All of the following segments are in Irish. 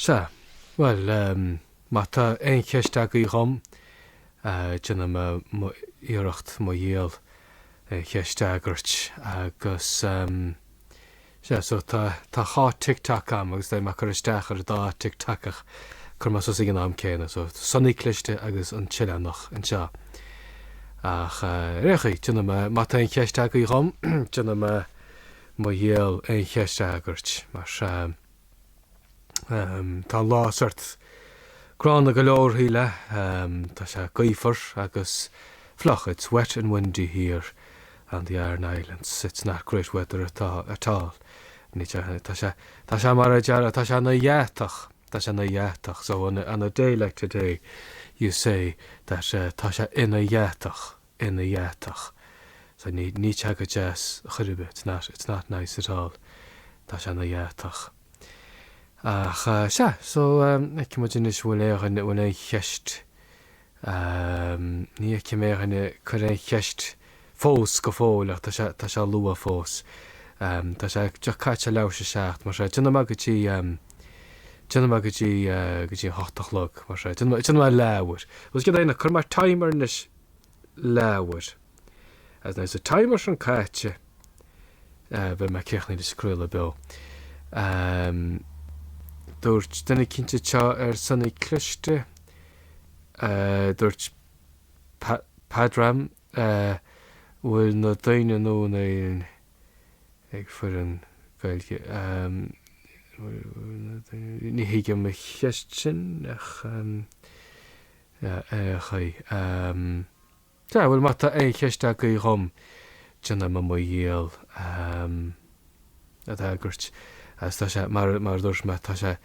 Se, well, mata ein cheistag I chom, jyna ma iirecht ma dhéal cheistagart agus se, so tá chá Tik Tok am agus dé ma chuisteach ar dá Tik Tokach chur mas os igen am céine, so sonnig cliste agus an chileannach an seo. Ach réchi, jyna mata ein cheistag I chom, jyna ma dhéal ein cheistagart, mar tá lásart Grana go leor híle, tá sé gaifar agus flach. It's wet and windy here on the Iron Islands. It's not great weather at all. Tá sé mar a deara, tá sé na dhéatach. So on a day like today, you say that tá sé ina dhéatach. So ní te go jazz churibh. It's not nice at all. Tá sé na dhéatach. Ach, so ag imagine is bhfuil é cheist ní ag imagine chur é cheist fós go fóil ach tá sé lua fós. Tá sé deach caite leabhar sa seacht mar sé tuna má go dtí hochtach lug mar sé tuna má leabhar. Bhs go dhéanana chur mar timer nis leabhar. As na sa timer an caite bheith me ceachnaí de scrúla bil. Dúirt denna cinnte teo sanna cliste, dúirt padram bhfuil na daine nó na ag fur an gailge ní hiige me cheist sin ach chaí. Bhfuil mata é cheiste go I chom dena ma dhéal a d'agurt. As tá sé mar dúirt me tá sé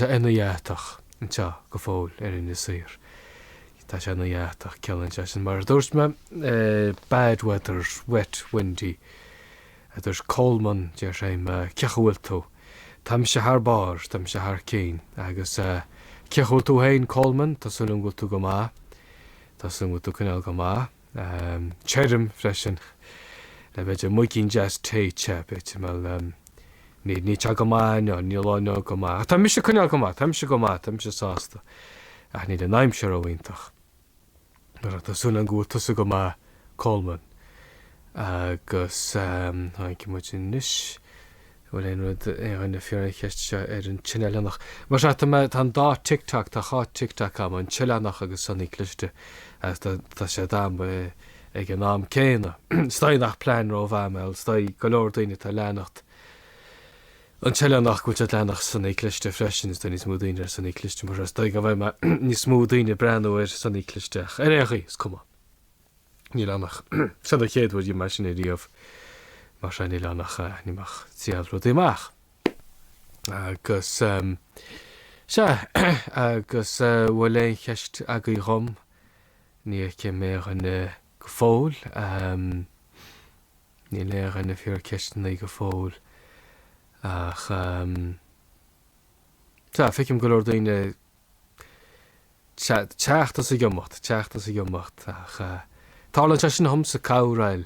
ina dhéatach an teo go fóil ina saoir. Tá sé ina dhéatach ceann sin mar dúirt me bad weather, wet, windy. Dúirt Coleman de sé ceachúil tú. Táim sé thar bár, táim sé thar cín agus ceachúil tú hain Coleman, tá sun go tú go má. Tá sun go tú cinál go má. Teirim freisin. Le bheith mu cinn jazz téite bit mal ní te go má ní láine go má. Tá mi sé cinál go má, táim sé go má, táim sé sásta. Ach ní de naimse ó bhaintach. Mar tá súna an gúil tusa go má Coleman. Agus hainci mu sin níos bhfuil éon rud éanna fiorna cheist se ar an chinealach. Mar se tá dá Tik Tok, tá chá Tik Tok am an chileannach agus sanna cliste tá sé dám ag an am céine. Stai nach plán ró bhhamil, stai go leor daoine tá leannacht. An chileannach go leannach sanna cliste freisin is níos mú daoine ar sanna cliste mar stai go bhfuil níos mú daoine breanú ar sanna clisteach. Échaí is cuma. Ní leannach sa a chéad bhfuil mar sin íomh mar se ní leannach níach tíadrú éach. Agus agus bhfuil é cheist a go chom ní ce mé an go fóil, ní léir an fior ceistena go fóil ach ficim go leor daoine teachtas a giomacht ach tálann te sin thomsa cabhráil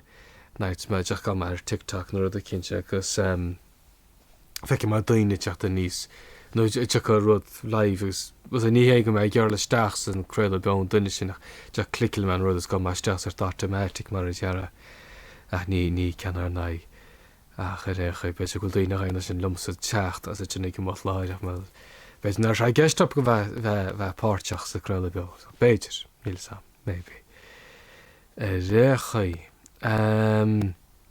nait me deach go mar Tik Tok nó rud a cinse agus ficim mar daoine teachta níos nó teach go rud live agus was a ní go me gearla steach san creile beán duine sin de cliciil man rud is go mar steach ar automatic mar deara ach ní ceanar ná ach récha be go daoine aine sin lumsa teacht as sinnig go mat láideach me beit nar sé geistop go bheith páirteach sa creile be béidir níl sam maybe réchaí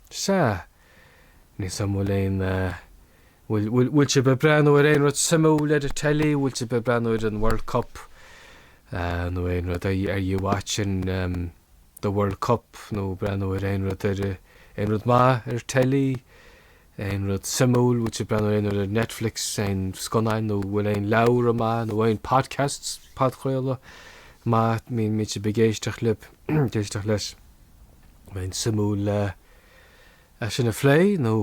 se ní sam móléin bhfuil se be breanú ar éon rud simú le a telí, bhfuil se be breanú ar an World Cup nó éon rud are you watching the World Cup nó breanú ar éon rud éon rud má ar telí, éon rud simú bhfuil se breanú éon ar Netflix éon sconain nó bhfuil éon leabhar má nó éon podcréile má mí se begéisteach lib géisteach leis éon simú le sin a phlé nó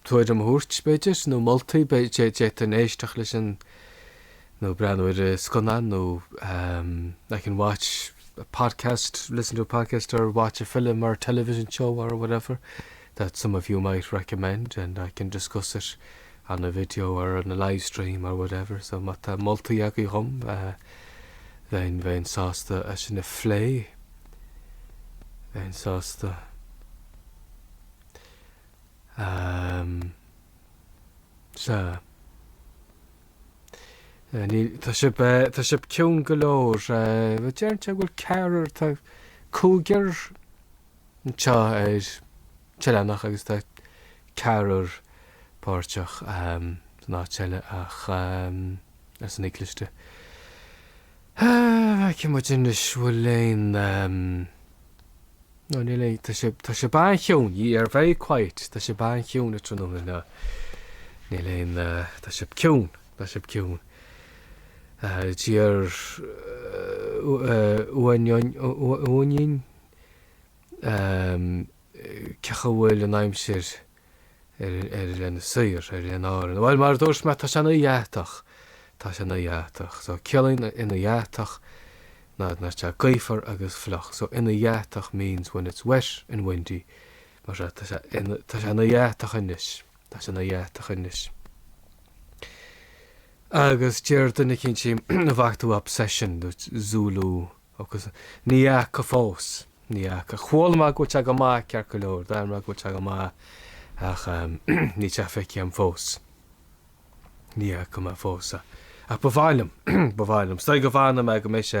tuaid am thuairt beidir nó moltaí beidir an éisteach leis an nó breanú ar sconain nó I can watch a podcast, listen to a podcast or watch a film or a television show or whatever that some of you might recommend and I can discuss it on a video or on a live stream or whatever, so má tá moltaí agaí chum bhein sásta a sin na phlé bhein sásta se tá sib ciún go leor bh dearnte bhfuil cearar tá cúgear teo teilennach agus tá cearar páirteach ná teile ach as an écliste. Ce mu in bhfuil léon nó ní le tá sé bán cheún í ar bheith quite tá sé bán cheún a trúna na ní léon tá sib ciún tíar uainin cecha bhfuil an aimsir lena suir lena áran. Bhil mar dúirs me tá sena dhéatach so cealainn ina dhéatach ná te gaifar agus flach. So ina dhéatach means when it's wet and windy. Mar tá sena dhéatach inis. Agus tíir duna cinn si na bhachtú obsession dúirt Zulu agus ní go fós. Ní a chhuáil má go te go má cear go leor, dar má go te go má ach ní te feici am fós. Ní go má fósa. Ach bhhailm, sta go bhana me go mé sé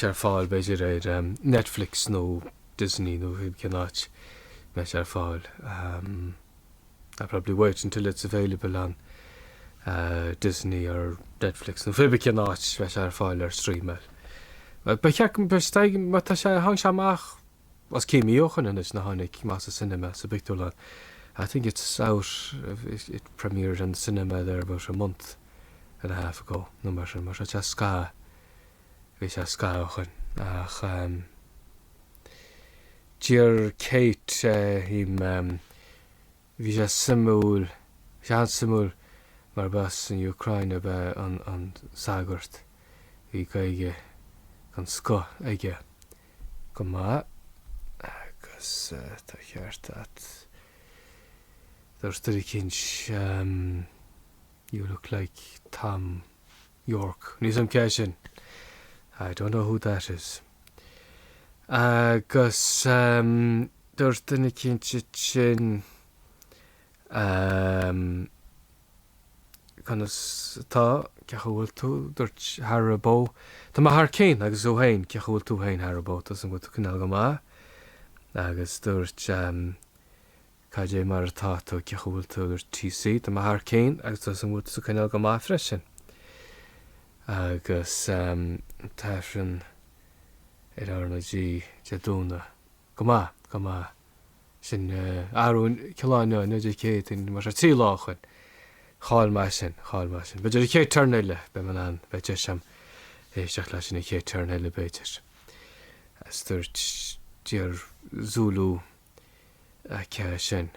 ar fáil beidir Netflix nó Disney nó cinnáit me sé ar fáil. I probably wait until it's available on Disney or Netflix. No fibbe cinnáit me sé ar fáil ar streamel. Besteigim tá sé hang seach was céíochan in is na hánig más a cinema sa Bicúlan. I think it's out, it premiered in the cinema there about a month and a half ago. No mar se ska vi se skaochan ach Dear Kate him vi se simúl mar bas in Ukraine be an sagart vi gaige gan sko aige go má agus tá cheart at there's the kinch you look like Tom York. Nisam Cashin. I don't know who that is. Agus there's the kinch chin kind of tá cehúil tú dúirt Harabo. Tá má Harcéin agus ó hain cehúil tú hain Harabo tas an go tú cinál go má agus dúirt Caidé mar atá tú cehúil tú dúirt TC tá má Harcéin agus tas an go tú cinál go má freisin agus táisian arna dí deadúna go má sin áún ceáine nuidir cétain mar tí láchain cháil mai sin beidir ché turnaile be man an beidir sem éisteach lei sin ché turnaile beidir as dúirt díar Zulu ce sin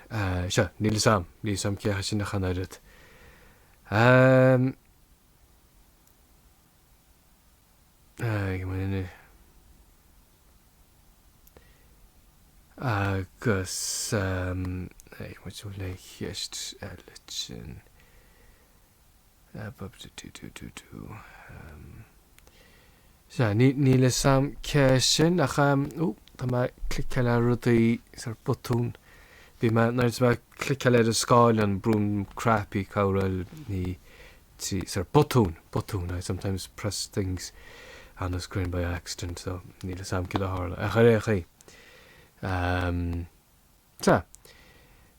se níl sam cecha sin na chanairid agus muú le cheist sin ní le sam ce sin ach tá mai clice le rudaí ar botún bhí me náid me clice le a scáil an brún crappy cabhfuil ní ar botún I sometimes press things on the screen by accident so ní le sam ci hála a charéchaí tá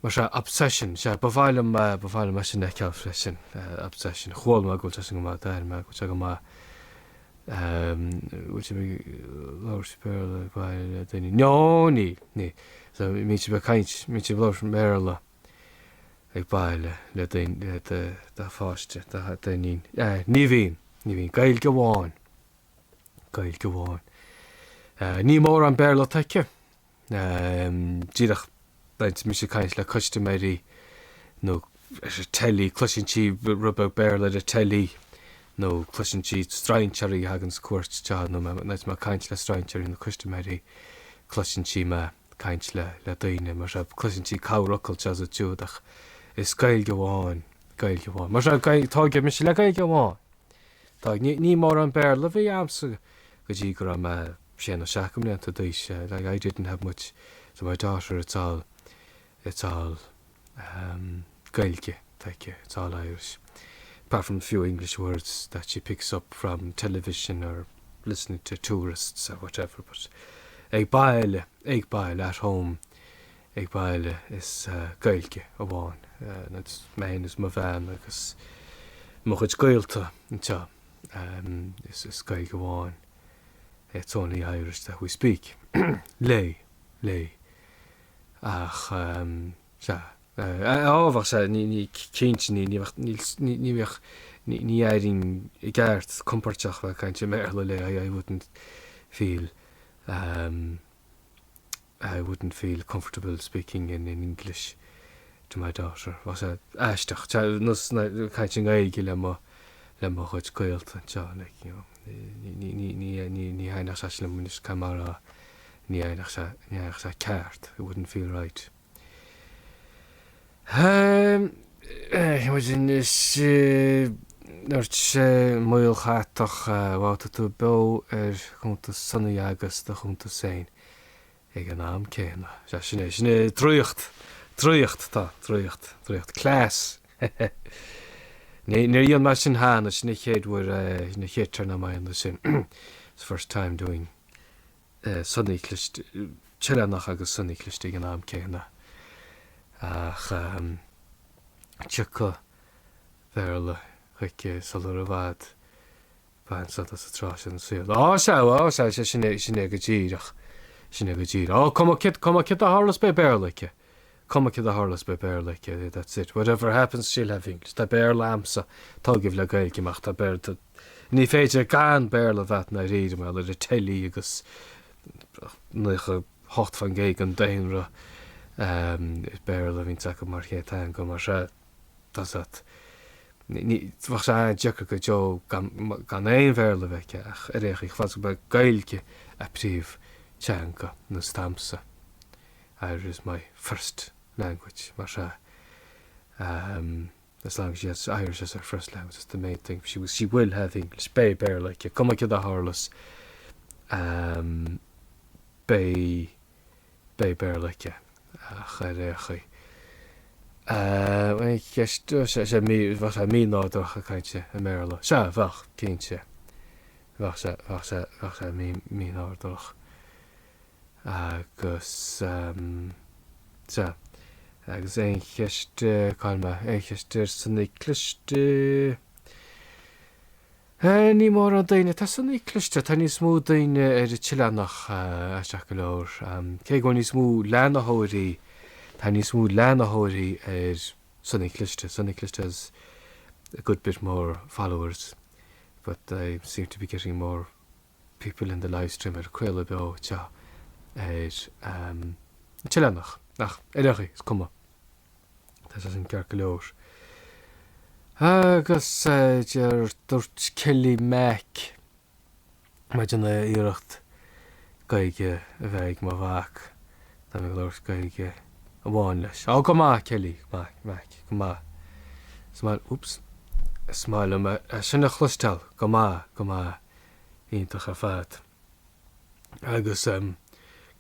mar se obsession se bhhailm me sin neceall freisin obsession chháil me goil sin go má dair me go te go má láirspéile bhile daoine ní so mí be caiint mí bhlóir méile ag baile le daine de fáiste daoine ní bhíon gail go bháin ní mór an béle teice díadach daint mí sé caiint le customéirí nó telí cluisintí rubbe béle a telí nó cluisintí straintearí hagan cuairt te nó neit má caiint le straintearí na customéirí cluisintí me caiint le daine mar se cluisintí cáhrocail te a túach is gail goháin mar tá me se le gail goháin Tá ní mór an bear le bhí amsa go dtí gur am sin seacham le a dúis like I didn't have much so my daughter it's all gailge it's all Irish apart from a few English words that she picks up from television or listening to tourists or whatever but ag baile at home ag baile is gailge amháin that's main is ma bhean agus mo chuid gailta anseo is gailge amháin it's only Irish that we speak lei ach ábhar sé ní céint ní éirín I gceart comporteach bheith cainte méile le I wouldn't feel comfortable speaking in English to my daughter. Was a eisteach nus cainte gailge le mo chuid gailta anseo like you know ní hainach se le munis camara ní hainach se ceart it wouldn't feel right. Imagine is nort moil chatach wat tú be chunta sanna agus de chunta sein ag an am céna sinné tríocht class Ní on mar sin hána sinna chéadhfuair na chétar na mai an sin it's first time doing sunníclist teannach agus sunníclist ag an am céna ach tucha bhéle chuice salar a bhd bain sa a trá an siúil se sinné go ddíireach sinné go ddír cuma kit a hálas be béirlaice cuma kid a hálas be béirlaice that's it whatever happens she'll have English tá béir lamsa tágibh le gailgeach tá béir ní féidir gan béirla bheit na riidir me le telí agus nucha hocht fan géig an dainra is béirla vín take mar chétain go mar se dat bhar sé decha go jo gan éon bhéirla bheice ach réich ich fas be gailge a príomh teanga na stamsa Irish is my first language mar se as long as she has Irish as her first language is the main thing she will have English bé béirlaice cuma kid a hálas bé béirlaice ach réichaí ceistú sé mí bhar sé mí nádrocha caiinte a méile se bhach cínte bhach sé mí nádroch agus agus éon cheiste calma éon cheiste sanna cliste ní mór an daine tá sanna cliste tá ní smú daine ar tileannach isteach go leir cé go ní smú leanathirí tá ní smú leanathirí ar sanna cliste has a good bit more followers but I seem to be getting more people in the live stream ar cuiile be teo tileannach nach éireachí is cuma Tá sin cear go leir agus dear dúirt Kelly Mac maidin na iirecht gaige a bheith má bhaach tá mé leir gaige a bháin leis go má Kelly Mac go má smáil me sinna chlustal go má ionintach a fad agus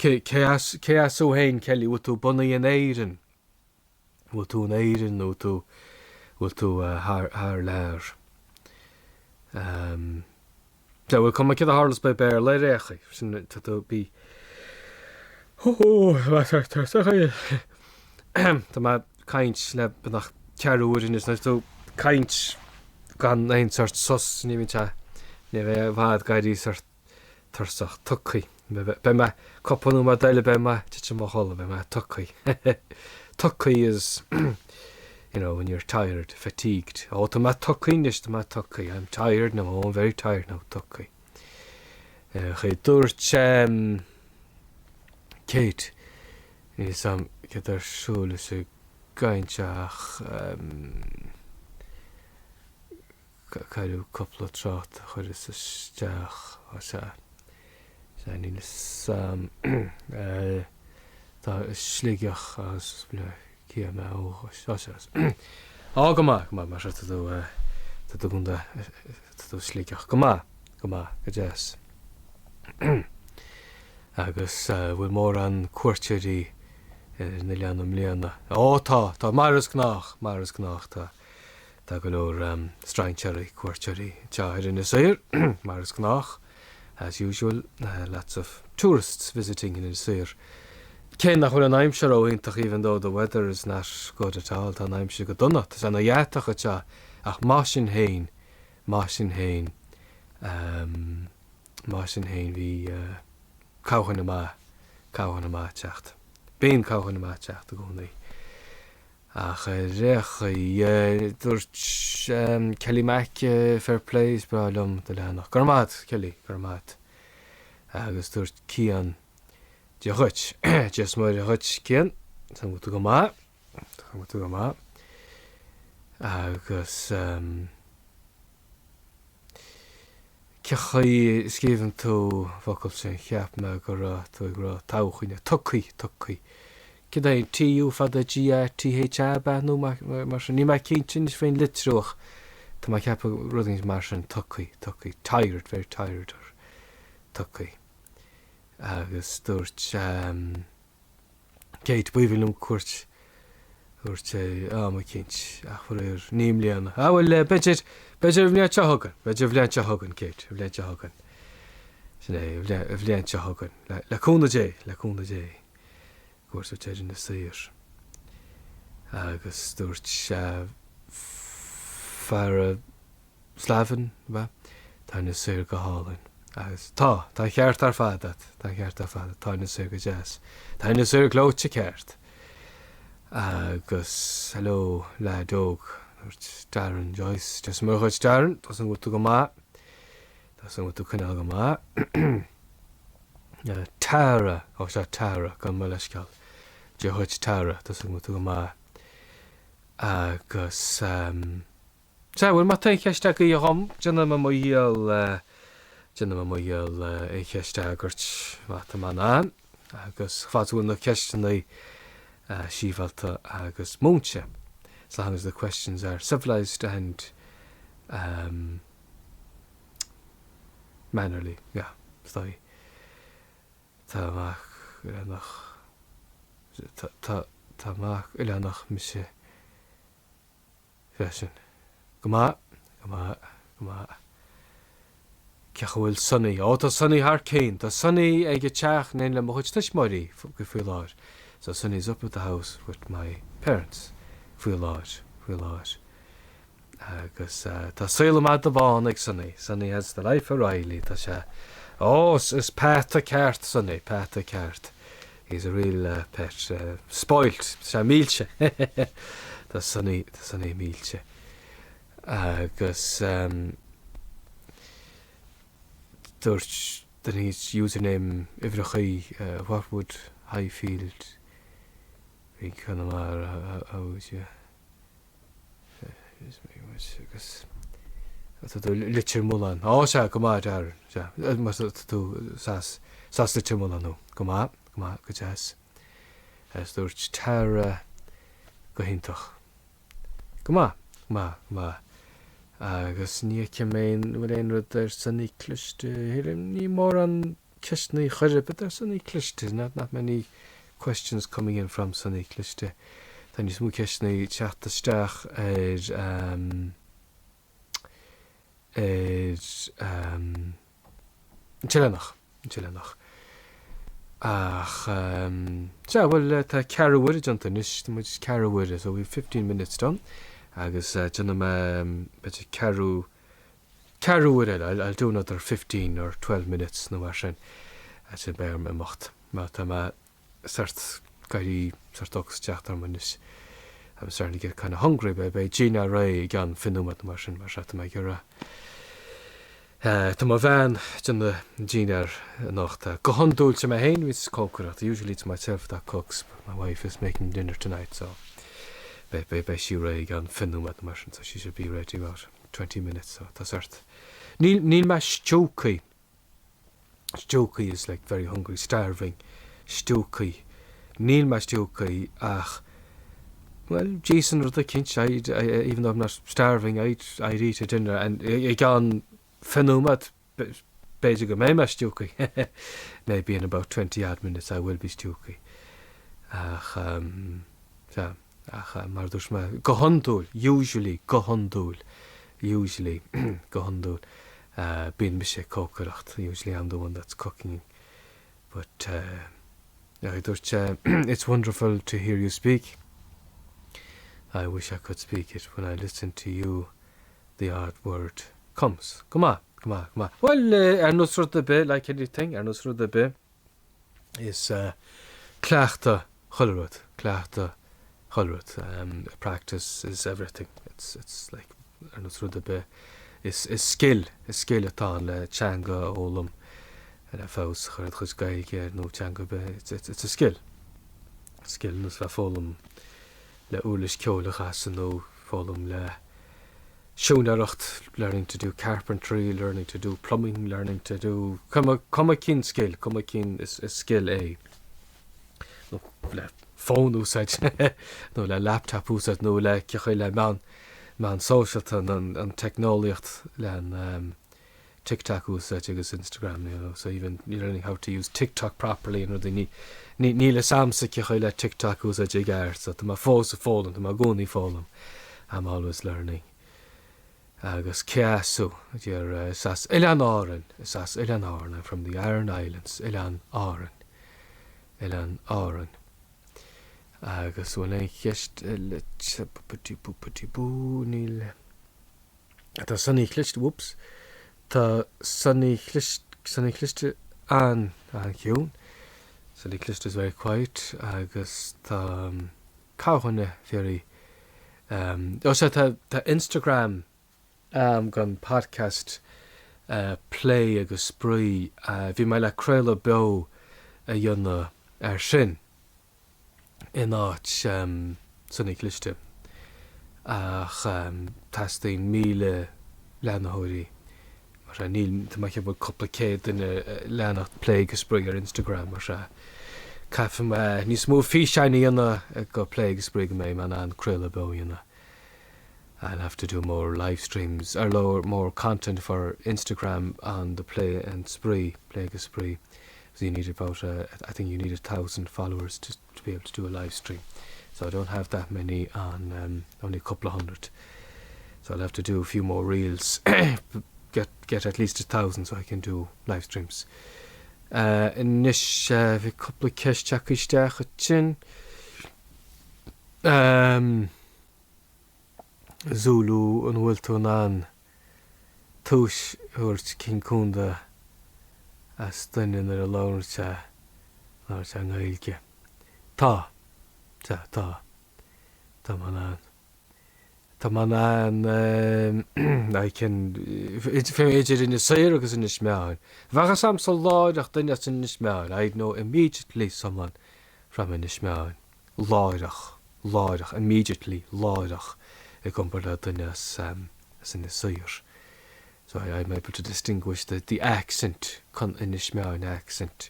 cé asú hain Kelly bhfuil tú buna an éireann bhfuil tú an éireann nó bhfuil tú thar leir de bhfuil cuma cid a hálas be béir le réchaí sin tú bí Tá má caint le nach cearúin is tú caint gan éon sort sos ní ní bheith bhad gaiirí tursach tuchaí be me copanú má daile be me te má chola be me tuchaí tuchaí is when you're tired, fatigued. Tá tuchaí má tuchaí I'm tired now, I'm very tired now tuchaí chu dúirt Kate ní sam ce arsúla sa gainteach caiú coppla trát chuir is isteach ní sam tá slígeach as Kia me go mar to gunda to slikach go jas agus bhfuil mór an cuairteirí na leanam léana tá maras gnách tá go leor straintearí cuairteirí teáir in Saoir maras gnách as usual lots of tourists visiting in Saoir. Cén nach chuil an aimsear óintach even though the weather is not good at all tá aimse go donna Tás an dhéach atá ach má sin héin bhí cáchan má teacht. Bíon cáchan má teacht a gcónaí. Ach dúirt Kelly Mac fair plays bralum de leanach. Kelly, agus dúirt Cian de chuit, just mar a chuit Cian, tá go go má. Agus cechaí scíomhann tú focail sin cheap me go tú táchaine tucaí. Cid é tíú fad a GRTH nó mar sin ní mai cintin is féin litruach tá mai ceap rudings mar sin tucaí, tired, very tired or tucaí. Agus dúirt Kate buhílum cuairt mai cint ach fuir níam léana. Bhfuil beidir bhléante hagan Kate, bhléante hagan. Sin é bhléante hagan. Leúna dé. Cuairt téidir na Saoir. Agus dúirt fear Slavan tá na Saoir go hálainn. Agus tá cheart ar fad tá na Saoir go jazz. Tá na Saoir glóte ceart. Agus hello ledóg Darren Joyce just mar chuid Darren Tás an bhfuil go má cinál go má Tara se Tara gan me leisceall de chuid Tara Tás an bhfuil go má agus bhfuil má ta cheiste go dhom déanana mo dhéal é cheiste agurt má an agus fáúil na ceistena sífalta agus múnse. As long as the questions are civilized and mannerly. Yeah, Táach ileanach mise fesin. Go Ceachhfuil sunny. Tá sunny haar céin. Tá sunny ag teach nain le mo chuid tuismarí go fuil láir. So Sunny's up at the house with my parents. Fuil láir. Agus tá saoil mad the bháin ag Sunny. Sunny has the life of Riley. Tá sé is Pat a ceart Sunny. He's a real pet. Spoilt. Sé mílte. Tá Sunny mílte. Agus dúirt den his username Ivrachaí what would Highfield be kind of litir mulan. Se go má dar tú sas litir mulan nó go go jazz. Dúirt Tara go hintach. Go má. Agus ní ceméin bhfuil éon rud ar sanní cliste ní mór an ceistnaí chuire, but there's sanní cliste, not many questions coming in from sanní cliste. Tá ní smú ceistnaí teachtasteach Chilenach. Ach bhfuil tá cearúir an tanis mu cearúir, so we've 15 minutes done. Agus bit carú I'll do another 15 or 12 minutes no mar sin sin bear me mocht má tá sart gairí sartogus teachtar munis. I'm starting to get kind of hungry by Gina Ray gan finúmat mar sin mar me gura. Tá má bhean the Gina nachta go handúilte me hain with coconut. Usually it's myself that cooks, but my wife is making dinner tonight, so by she Ray gan finúmat mar sin, so she should be ready about 20 minutes, so tá sart. Níl me stócaí. Stócaí is like very hungry, starving. Stócaí. Níl me stócaí ach Well, Jason or the kinch, even though I'm not starving, I'd eat a dinner, and I gone phenomenal. Basically, my stúki. Maybe in about 20 odd minutes I will be stúki. Mar dús me gohondúil, usually gohondúil, being me sé cócaracht. Usually I'm the one that's cooking, but it's wonderful to hear you speak. I wish I could speak it. When I listen to you, the odd word comes. Come on. Well, nos rud be, like anything, nos rud be is cleachta chulrud. Practice is everything. It's like nos rud be is skill atá le teanga ólam and a fós chud chus gaige no teanga be. It's a skill nos va fólam le úlis ceolachas and no fólam le Shúnaracht, learning to do carpentry, learning to do plumbing, learning to do Cumacin skill. Cumacin is skill A. No le phone úsáid, no le laptop úsáid, no le cechaí le man socialta and technoliacht le Tik Tok úsáid agus Instagram, so even you're learning how to use Tik Tok properly, and they ní le samsa cechaí le Tik Tok úsáid ag air, so tá má fós a fólam, tá má gúnaí fólam. I'm always learning. Agus ceasú, sas Ilan Áran, I'm from the Iron Islands, Ilan Áran. Agus when I cheist le pupatibú níl. Tá sunny clist, whoops. Tá sunny clist an ciún. Sunny clist is very quiet. Agus tá cáhanna very. Tá Instagram. Gon podcast play agus spree vi mai le creile be a dionne sin in áit sunnig liste ach tasting míle lenahóí mar níl mai bud copplicéad in lenacht play agus spree ar Instagram mar cafa níos mó fi shiny dionne go play agus spree mé man an creile be dionne. I'll have to do more live streams or more content for Instagram on the play and spree. So you need about I think you need 1,000 followers to be able to do a live stream. So I don't have that many on only a couple of hundred. So I'll have to do a few more reels, get at least 1,000 so I can do live streams. Nish vi couple of kesh chakish chin. Zulu an bhfuil an túis úirt cin cúnda as duine ar a láirte an gailge. Tá man an I can féidir in the saoir agus in the smeáin. Bheacha sam sa láireach duine in the smeáin. I'd know immediately someone from in the smeáin. Láireach, immediately láireach. I compare duine as in the saoir. So I'm able to distinguish the accent, in the smeáin accent,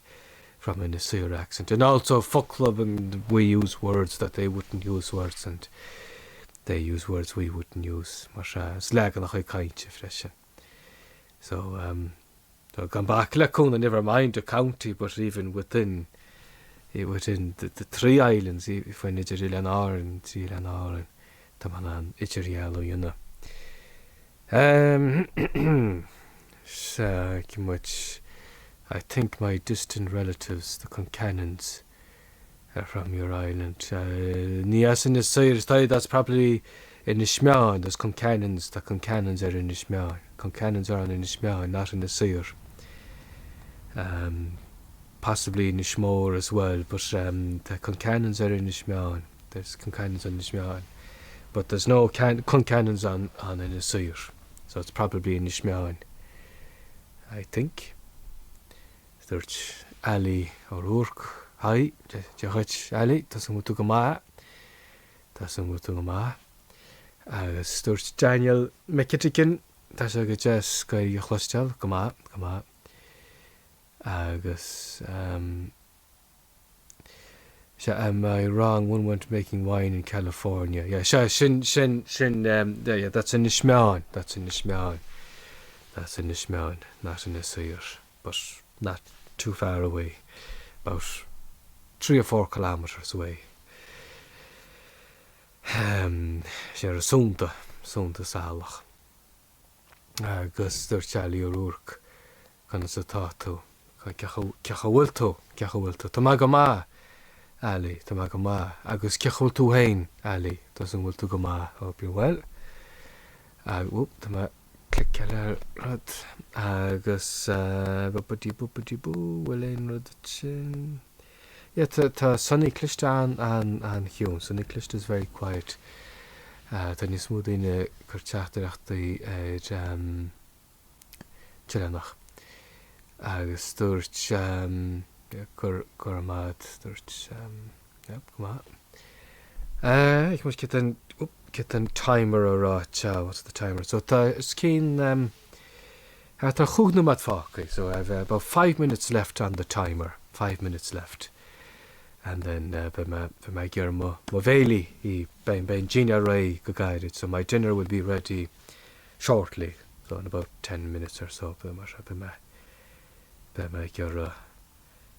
from in the saoir accent. And also folk club, and we use words that they wouldn't use words, and they use words we wouldn't use. Mar slagan nach kaintje freshen. So gone back Lacuna, never mind the county, but even within the 3 islands, if when it's Ilan Áran, Tamanan, Icherialo, you know. So much. I think my distant relatives, the Concannons, are from your island. Nias in the Saoir, that's probably in the Smeáin. There's Concannons. The Concannons are in the Smeáin. Concannons are in the Smeáin, not in the Saoir. Possibly in the Shmore as well, but the Concannons are in the Smeáin. There's Concannons in the Smeáin. But there's no Concannons on in the Saoir. So it's probably in the Smeáin, I think. There's Ali or Urk. Hi, Jehach Ali, Tasumutu Gama. There's Daniel McKittigan. Tasagajas Sky Hostel. Gama. Agus Am I wrong? One went making wine in California. Yeah, shin, yeah, that's in Ishmael. That's in Ishmael. That's in Ishmael, not in Isir, but not too far away. About 3 or 4 kilometres away. Sér sunta salach. Agus dur chali urk kan sa tatu. Kechawilto. Ta magama. Ali, ta magama. Agus kechawilto hain. Ali, doesn't wilto gama. Hope you're well. Whoop, ta ma click rad. Agus bupati boo. Welen rad chin. Yeah, ta sunny clist an hiwn. Sunny clist is very quiet. Ta ni smooth in a kurchatach the chilenach. Agus dúirt goramad dúirt goma. Ich muss get an timer ará cha. What's the timer? So ta skin ta chugnum at fáca. So I have about 5 minutes left on the timer. 5 minutes left. And then by my gear mo veli I ben Gina Ray go guided. So my dinner will be ready shortly. So in about 10 minutes or so. By my gear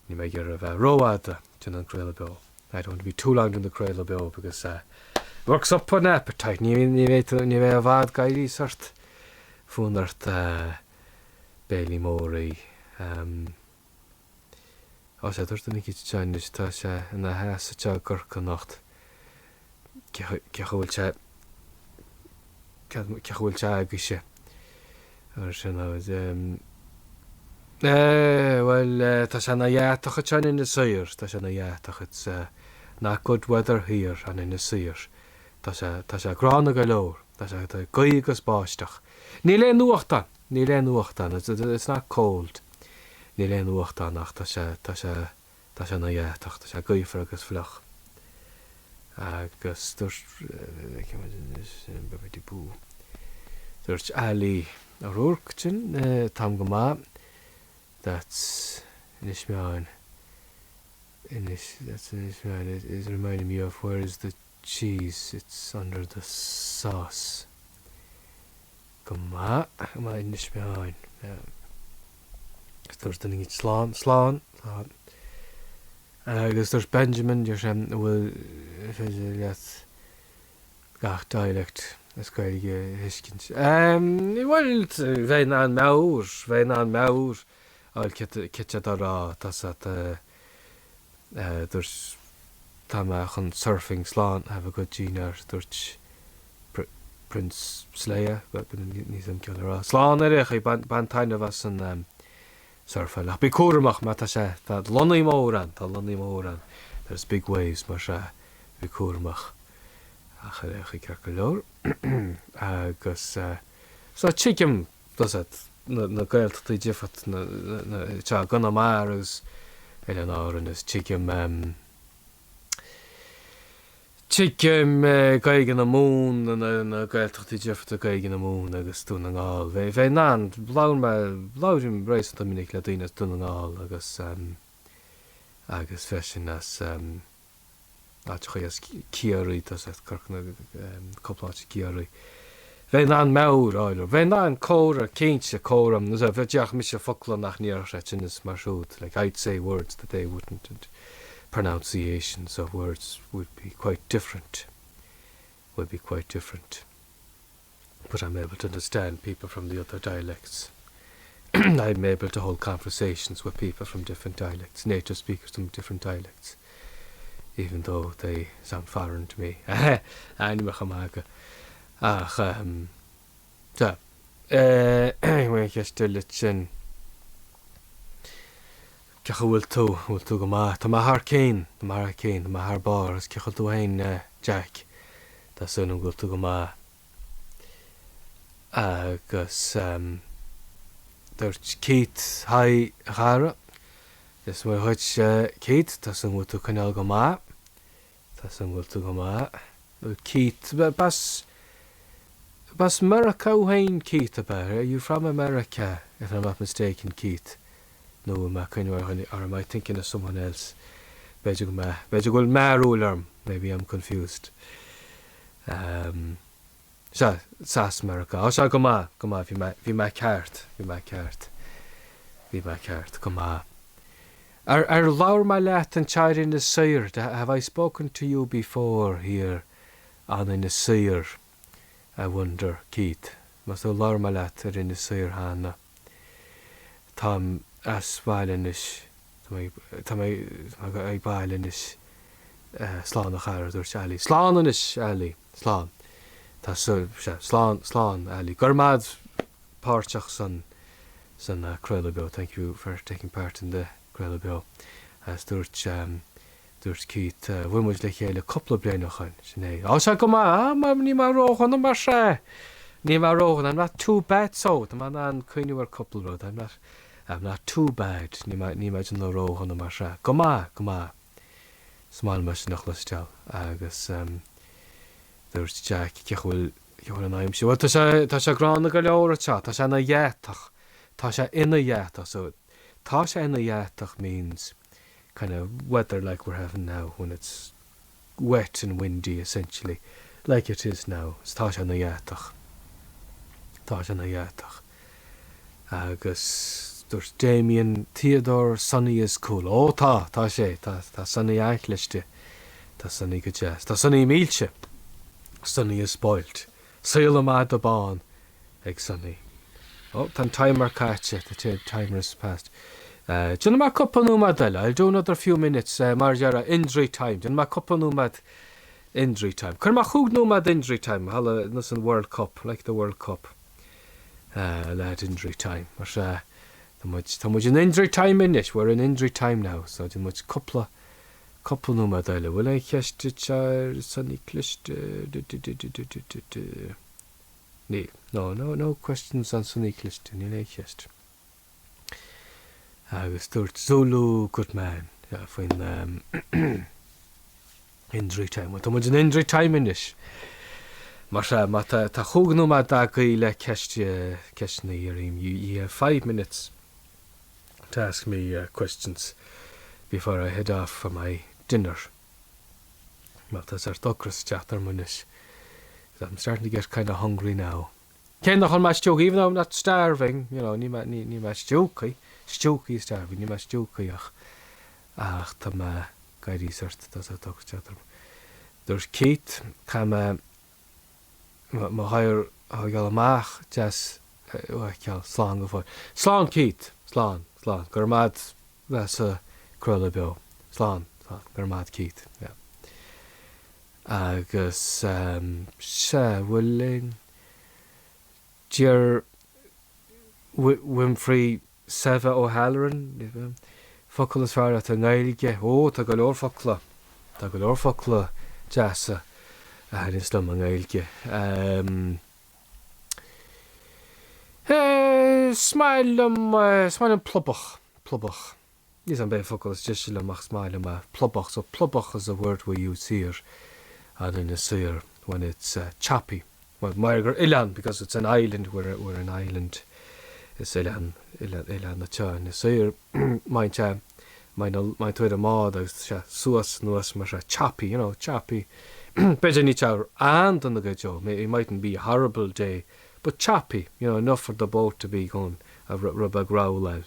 ni my gear road to the Crail Bill. I don't want to be too long in the Crail Bill because works up an appetite. Ni ve vad guide sort funart Bailey Mori. Os dúirt na cíte teannis tá sé na heasa te gurcha nacht. Cechahfuil te agus sé. Ar sin well, tá sé na dhéatacha tean in na suir. Tá sé na dhéatacha. It's not good weather here and in the suir. Tá sé grána go leor. Tá sé gaígus báisteach. Ní le nuachtan. It's not cold. Ní le nuachtanach tá sé na dhéataach. Tá sé gaífar agus flach. Agus dúirt Ali ar úrctin tam go má. That's in Ishmael. That's in Ishmael. It is reminding me of where is the cheese? It's under the sauce. Go má in Ishmael. There's the thing slán. Agus there's Benjamin. You're will let gach dialect. That's quite hiskins. Well, vein an maur. I'll kitcha dara. That's at there's tamach on surfing slán. Have a good gene. There's Prince Slayer. But nisam killer. Slán erich. Ban time of us and surfer. Be coramach matasha. That lonely moran. There's big waves. Masha. Be coramach. Agus so chicken does it na gailt the jiffat na cha gonna marus Eleanor and his chicken gaigen the moon and na gailt the jiffat gaigen the moon agus tún all ve nan blaujim brace the minic latinas tún all agus fashion as Achas Kiari does that Kirkna couple of Kiari. When on Maur oiler, when on Cora, Kinch, Coram, there's a Vajach Misha Fokla nach near Shetchinis Marshut. Like I'd say words that they wouldn't, and pronunciations of words would be quite different. But I'm able to understand people from the other dialects. I'm able to hold conversations with people from different dialects, native speakers from different dialects. Even though they sound foreign to me. Anyway, so, anyway, just a little Cachawil to go ma. The hurricane, the har bars, Cachal to hain Jack. The son will to go ma. Because there's Keith High Hara. This way, which Keith doesn't want to canal go ma. Keith, bas America Wayne Keith about. Are you from America? If I'm not mistaken, Keith. No, or am I thinking of someone else? Beidir marúlarm, maybe I'm confused. Sas America. Sá go má bhí me ceart, go má. Laur my let and child in the sire. Have I spoken to you before here on in the sire? I wonder, Keith. Must have laur my let in the sire, Hannah. Tom as violinish. I violinish. Slán a charad úr Ali. Slánanish, Ali. Slán. Tá slán, Ali. Gurmad Párteach san Crelabio. Thank you for taking part in the Crelabio. As dúirt Keith, bhuimuid le chéile couple of blianachan. Sinné. Se go má, ní má róchan mar sé. Ní má róchan, I'm not too bad so. Tá man an cuiinú couple road. I'm not too bad. Ní má an róchan mar sé. Go má. Smáil me nach lustal agus dúirt Jack cehfuil an aimimsú. Tá sé gránna go leabhar te, tá sé na dhéatach. Tá sé ina dhéatach. So tá sé ina dhéatach means kind of weather like we're having now when it's wet and windy essentially, like it is now. Tá sé na dhéatach. Agus dúirt Damien Theodore Sonny is cool. Tá sé, tá Sonny eichliste. Tá Sonny go jazz. Tá Sonny mílse. Sonny is spoilt. Saoil am ad a bán ag Sonny. Tan timer catch the timer is passed. Jyn ma cwpan nhw mad I'll do another few minutes. Marjara injury time. Jyn ma cwpan nhw mad injury time. Cyn ma chwg nhw mad injury time. Hala nus yn World Cup, like the World Cup. Lad injury time. Mar much an injury time in it. We're in injury time now. So jyn much couple nhw mad Will I catch the child Sonny Clist? No questions on Sonny Clist. Ní le cheist. Agus dúirt Zulu good man. Faoin injury time. Tá muid an injury time in this. Mar tá chugnú má da gaí le ceistna iarím. You have 5 minutes to ask me questions before I head off for my dinner. Well, that's our doctor's chatter munis. I'm starting to get kind of hungry now. Ken noch on my joke, even though I'm not starving, you know, ni ma joke. Stjóki starfi, ní mas stjóki ach tá ma gairi sort das a doctor chatter. There's Keith ma higher gal mach just gal slán go slán Keith slán gurmad that's a Crelabio slán gurmad Keith agus se willing Jer Winfrey Seva O'Halloran focail is fear at an gaeilge tá go leor focail jasa in slum an gaeilge smile plubach These an bé focail is just amach smile plubach. So plubach is a word we use here and in a seer when it's choppy. Well, Margaret Ilan, because it's an island, we're an island. It's Ilan na cha. And seer mine tuaid a maad suas nuas mar choppy, you know, choppy. Better ni cha and on the good job. It mightn't be a horrible day, but choppy, you know, enough for the boat to be going a rubber growl or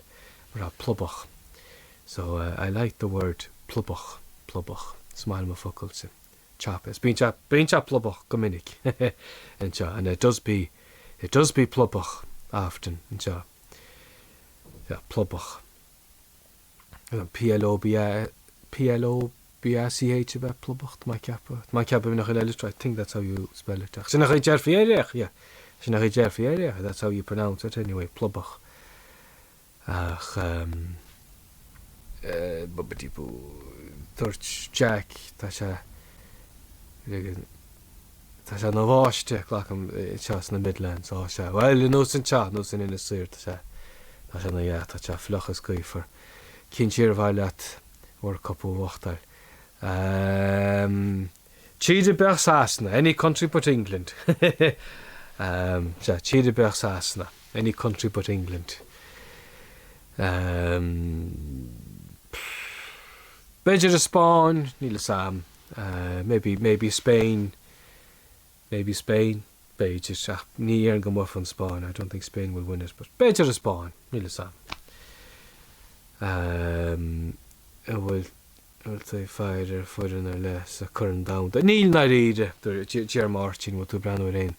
a plubach. So I like the word plubach. Smile ma focail chop. It's been chop plubach gomininic. And it does be plubach often. Yeah, plubach. P-L-O-B-A-C-H about plubach. My kappa in a I think that's how you spell it. Yeah. That's how you pronounce it anyway. Plubach. Dúirt Jack tá sé na bháiste ghlacham teas na Midlands á sé. Well, nó san ina suir tá sé na dhéat tá sé flochas gaoifar. Cinn siar bhaile leat World Cup ó bhachtail. Tíide beag sásna, any country but England. Tíide beag sásna, any country but England. Beidir a Spain, níl sam. Maybe Spain. Beidir. Ní ar go muff Spain. I don't think Spain will win it, but Beidir a Spain, níl sam. Bhfuil tú feidir fuidir le sa churann dam. Níl na ríide Ger Martin what tú brenn réin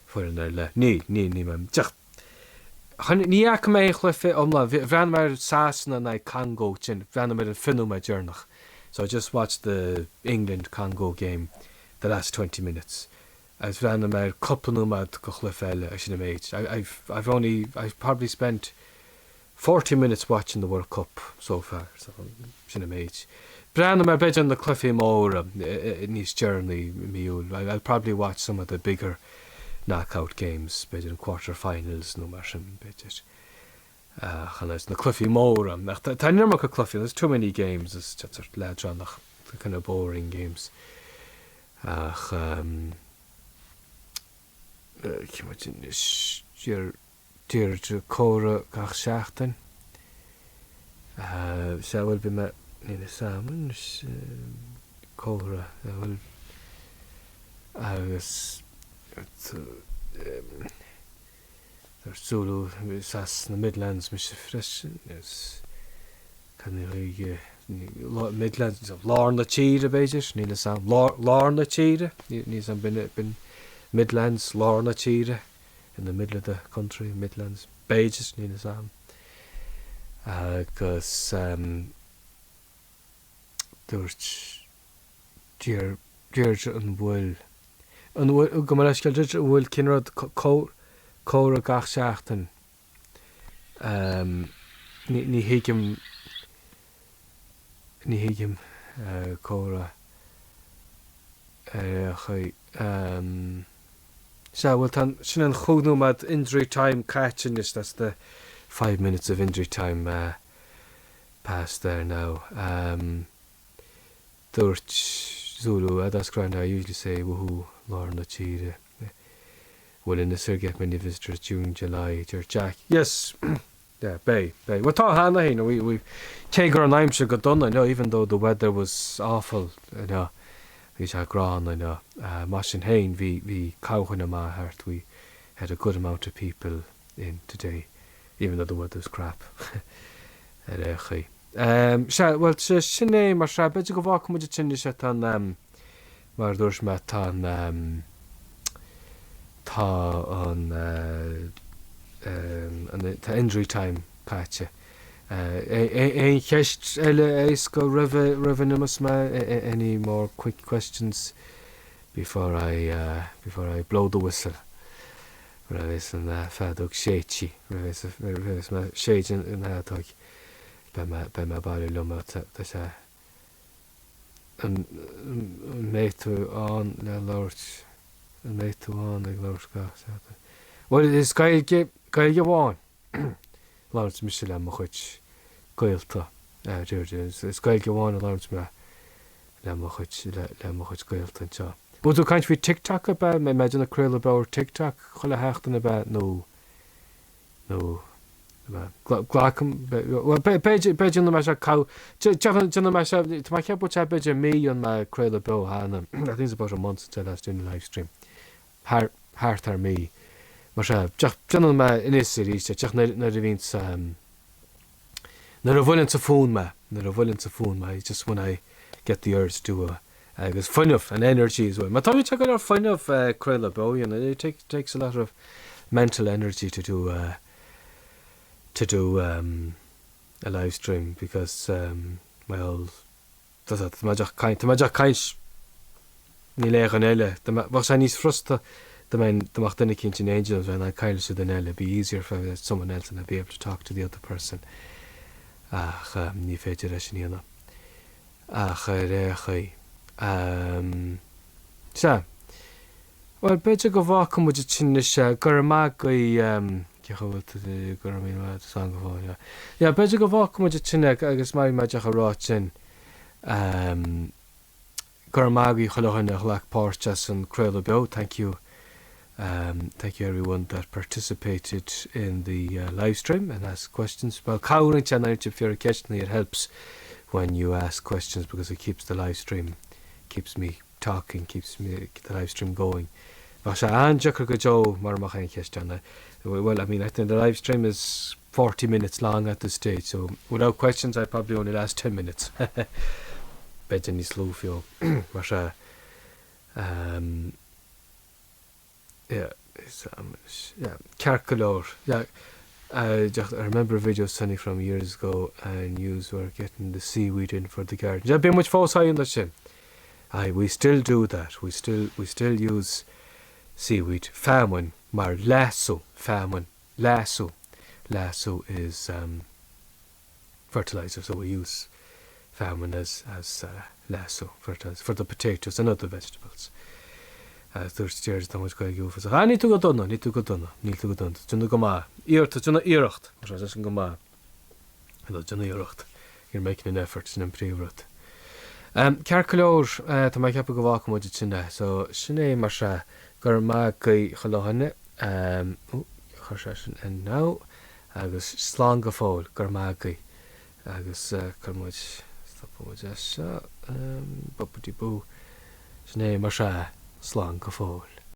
fuidir le. Ní mem. Ní ac mé chlufi omla bhrean mar sasna na Congo sin bhrean mar an finú me journach. So I just watched the England Congo game the last 20 minutes. I've bhrean mar couple mad go chlufi I should have I've probably spent 40 minutes watching the World Cup so far, so sin age. Brenn mar beidir na clufi móra níos journey miúil. I'll probably watch some of the bigger knockout games, beidir in quarterfinals no mar sin beidir. Chanas na clufi móra. Tá níormach a clufi, there's too many games, it's just ledranach, the kind of boring games. Cimagin is Deirdre Córa gach seachtain. Se bhfuil be me níl saman Córa bhfuil agus Zulu sas na Midlands mis freisin is can Midlands Lár na tíre beidir níl sam Lár na tíre ní sam bin Midlands Lár na tíre in the middle of the country, Midlands, Beijing, níl sam. Agus dúirt Deirdre an bhfuil go mar leisceil Deirdre bhfuil cinrad córa gach seachtain. Ní hiigim córa chuí so well tan sin an chúnú mad injury time catching is that's the 5 minutes of injury time past there now. Dúirt Zulu that's grand I usually say woohoo Lár na tíre. Well in the sir get many visitors June, July, Jack. Yes. Yeah, Bay. Well tá hana hín we Kegur an Aimse got done I know even though the weather was awful I know. We had gran, I know. Mashin Hain, we cowhin a ma heart. We had a good amount of people in today, even though the weather's crap. Well, sinné mar sra beidir go bhá muid tinne se tan mar dúirs me tan tá an injury time patche. Ein cheist eile éis go rivenumas ma any more quick questions before I blow the whistle. Ravis an fadog séchi ravis ma séjin in hatag be ma bari luma ta sa an meitu an le lort an meitu an le lort ga well is gail ge bháin Lawrence Michel am chuit gailta is gail go bháin Lawrence me le chuit gailta anseo. Bud tú caint fi Tik Tok about me imagine a cruel about Tik Tok chola heachtan about no glacum well page on the masha cow John masha to my cap what page me on my cruel about Hannah I think it's about a month until I was doing the live stream heart are me Masha John ma in this series just na revins na revolent to phone ma just when I get the urge to it's fun of and energy as well. My tummy check out fun of Krella Bow, you know, it takes a lot of mental energy to do a live stream because well that's the magic kind ni le ganele the was I is frustrated the macht any kitchen angels when I kind of the it'd be easier for someone else and I'd be able to talk to the other person ni federation you know so well better go walk with the chinnish gurmag yeah better go walk with the chinneck I guess my magic rotchen gurmagi kholohan like porchas and crello thank you everyone that participated in the live stream and asked questions well cowring channel if you're catching it helps when you ask questions, because it keeps the live stream, keeps me talking, keeps the live stream going. Well, I think the live stream is 40 minutes long at this stage, so without questions, I probably only last 10 minutes. Bedeni slúfio. Yeah, Carcolor. Yeah, I remember a video Sunny from years ago, and you were getting the seaweed in for the garden. Yeah, been much false high in the shim. Aye, we still do that. We still use seaweed. Famine, mar lasso. Famine, lasso. Lasso is fertilizer, so we use famine as lasso fertilizer for the potatoes and other vegetables. There's stairs that much going for. I need to go done. Need to go done. Juna goma. Juna irocht. Or just goma. Juna irocht. You're making an effort to improve it. Carcolor to my cap go walk mo jina. So shine marsha garma kai khalohane. And now agus slanga fall garma kai. Agus karmuch stop mo just bopati boo. Shine marsha slán go fóil.